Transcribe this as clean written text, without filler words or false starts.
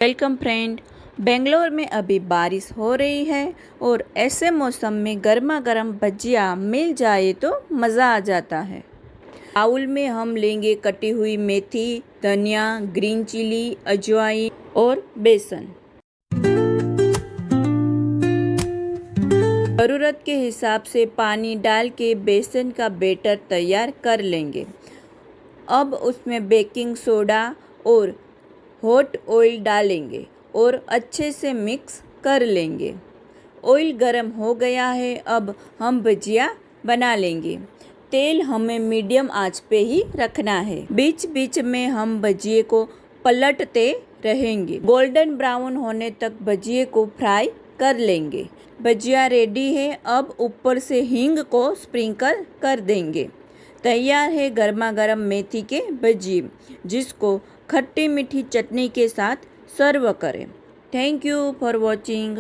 Welcome friend. Bangalore में अभी बारिश हो रही है और ऐसे मौसम में गर्मा गर्म भजिया मिल जाए तो मज़ा आ जाता है। बाउल में हम लेंगे कटी हुई मेथी, धनिया, ग्रीन चिली, अजवाइन और बेसन। ज़रूरत के हिसाब से पानी डाल के बेसन का बैटर तैयार कर लेंगे। अब उसमें बेकिंग सोडा और हॉट ऑयल डालेंगे और अच्छे से मिक्स कर लेंगे। ऑयल गर्म हो गया है, अब हम भजिया बना लेंगे। तेल हमें मीडियम आंच पे ही रखना है। बीच बीच में हम भजिए को पलटते रहेंगे। गोल्डन ब्राउन होने तक भजिए को फ्राई कर लेंगे। भजिया रेडी है, अब ऊपर से हींग को स्प्रिंकल कर देंगे। तैयार है गर्मा गर्म मेथी के भजिए, जिसको खट्टी मीठी चटनी के साथ सर्व करें। Thank you for watching.